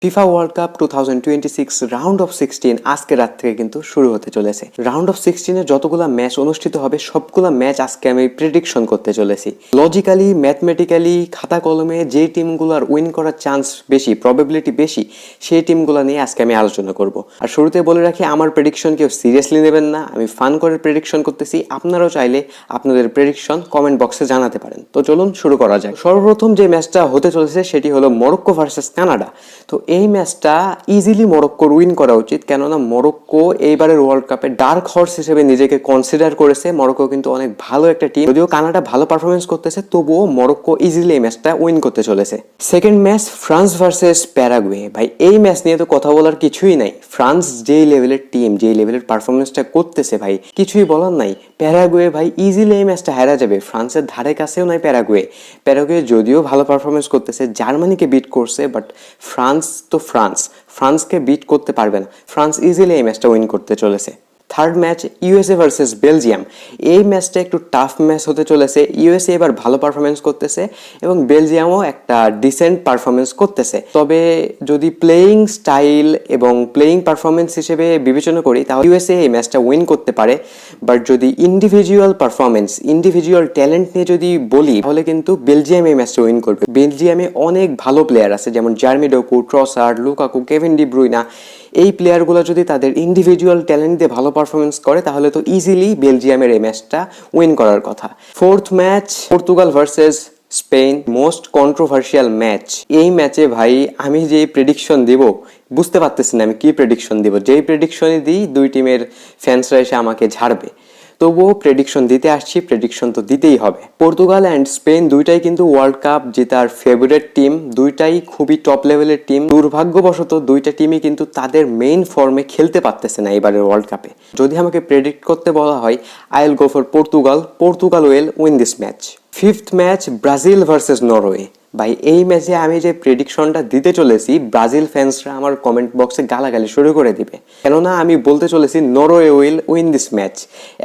FIFA world cup 2026 round of 16 আজকে রাত থেকে কিন্তু শুরু হতে চলেছে। রাউন্ড অফ 16 এ যতগুলা ম্যাচ অনুষ্ঠিত হবে সবগুলা ম্যাচ আজকে আমি প্রেডিকশন করতে চলেছি। লজিক্যালি, ম্যাথমেটিক্যালি, খাতা কলমে যে টিমগুলোর উইন করার চান্স বেশি, প্রবাবিলিটি বেশি, সেই টিমগুলো নিয়ে আজকে আমি আলোচনা করব। আর শুরুতে বলে রাখি, আমার প্রেডিকশন কেউ সিরিয়াসলি নেবেন না, আমি ফান করে প্রেডিকশন করতেছি। আপনারাও চাইলে আপনাদের প্রেডিকশন কমেন্ট বক্সে জানাতে পারেন। তো চলুন শুরু করা যায়। সর্বপ্রথম যে ম্যাচটা হতে চলেছে সেটি হলো মরক্কো ভার্সেস কানাডা। তো এই ম্যাচটা ইজিলি মরক্কোর উইন করা উচিত, কেননা মরক্কো এইবারের ওয়ার্ল্ড কাপে ডার্ক হর্স হিসেবে নিজেকে কনসিডার করেছে। মরক্কো কিন্তু অনেক ভালো একটা টিম, যদিও কানাডা ভালো পারফরমেন্স করতেছে, তবুও মরক্কো ইজিলি এই ম্যাচটা উইন করতে চলেছে। Second match France versus Paraguay. ভাই এই ম্যাচ নিয়ে তো কথা বলার কিছুই নাই। ফ্রান্স যেই লেভেলের টিম, যেই লেভেলের পারফরমেন্সটা করতেছে, ভাই কিছুই বলার নাই। প্যারাগুয়ে ভাই ইজিলি এই ম্যাচটা হারা যাবে। ফ্রান্সের ধারে কাছেও নাই প্যারাগুয়ে। প্যারাগুয়ে যদিও ভালো পারফরমেন্স করতেছে, জার্মানিকে বিট করছে, বাট ফ্রান্স তো ফ্রান্সকে বিট করতে পারবে না। ফ্রান্স ইজিলি এই ম্যাচটা উইন করতে চলেছে। Third match USA versus Belgium. এই ম্যাচটা একটু টাফ ম্যাচ হতে চলেছে। ইউএসএ এবার ভালো পারফরমেন্স করতেছে এবং বেলজিয়ামও একটা ডিসেন্ট পারফরমেন্স করতেছে। তবে যদি প্লেয়িং স্টাইল এবং প্লেয়িং পারফরমেন্স হিসেবে বিবেচনা করি, তাহলে ইউএসএ এই ম্যাচটা উইন করতে পারে। বাট যদি ইন্ডিভিজুয়াল পারফরমেন্স, ইন্ডিভিজুয়াল ট্যালেন্ট নিয়ে যদি বলি, তাহলে কিন্তু বেলজিয়াম এই ম্যাচটা উইন করবে। বেলজিয়ামে অনেক ভালো প্লেয়ার আছে, যেমন Jeremy Doku, Trossard, Lukaku, Kevin De Bruyne. এই প্লেয়ারগুলো যদি তাদের ইন্ডিভিজুয়াল ট্যালেন্ট দিয়ে ভালো পারফরমেন্স করে, তাহলে তো ইজিলি বেলজিয়ামের এই ম্যাচটা উইন করার কথা। Fourth match Portugal versus Spain, most controversial match. এই ম্যাচে ভাই আমি যে প্রেডিকশন দিব বুঝতে পারতেছি না আমি কি প্রেডিকশন দিব। যেই প্রেডিকশনই দিই দুই টিমের ফ্যান্সরা এসে আমাকে ঝাড়বে, তবুও প্রেডিকশন দিতে আসছি, প্রেডিকশন তো দিতেই হবে। পর্তুগাল অ্যান্ড স্পেন দুইটাই কিন্তু ওয়ার্ল্ড কাপ জেতার ফেভারিট টিম, দুইটাই খুবই টপ লেভেলের টিম। দুর্ভাগ্যবশত দুইটা টিমই কিন্তু তাদের মেইন ফর্মে খেলতে পারতেছে না এবারের ওয়ার্ল্ড কাপে। যদি আমাকে প্রেডিক্ট করতে বলা হয়, I will go for Portugal will win this match. Fifth match Brazil versus Norway. ভাই এই ম্যাচে আমি যে প্রেডিকশনটা দিতে চলেছি, ব্রাজিল ফ্যান্সরা আমার কমেন্ট বক্সে গালাগালি শুরু করে দিবে, কেননা আমি বলতে চলেছি Norway will win this match.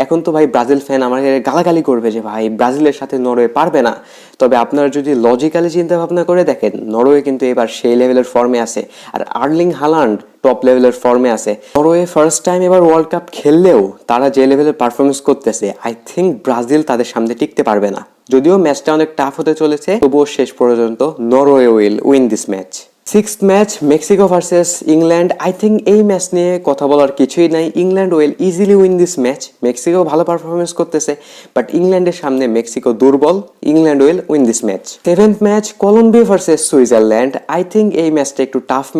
এখন তো ভাই ব্রাজিল ফ্যান আমাকে গালাগালি করবে যে ভাই ব্রাজিলের সাথে নরওয়ে পারবে না। তবে আপনারা যদি লজিক্যালি চিন্তা ভাবনা করে দেখেন, নরওয়ে কিন্তু এবার সেই লেভেলের ফর্মে আছে, আর আর্লিং হালান্ড টপ লেভেলের ফর্মে আছে। নরওয়ে ফার্স্ট টাইম এবার ওয়ার্ল্ড কাপ খেললেও তারা যে লেভেলের পারফরমেন্স করতেছে, আই থিঙ্ক ব্রাজিল তাদের সামনে টিকতে পারবে না। যদিও ম্যাচটা অনেক টাফ হতে চলেছে, তবুও শেষ পর্যন্ত Norway will win this match. Sixth match Mexico versus England. I think এই ম্যাচ নিয়ে কথা বলার কিছুই নাই। England will easily win this match. Mexico ভালো পারফরমেন্স করতেছে, বাট ইংল্যান্ডের সামনে মেক্সিকো দুর্বল। England will win this match. Seventh match Colombia versus Switzerland. I think এই ম্যাচটা একটু টাফ ম্যাচ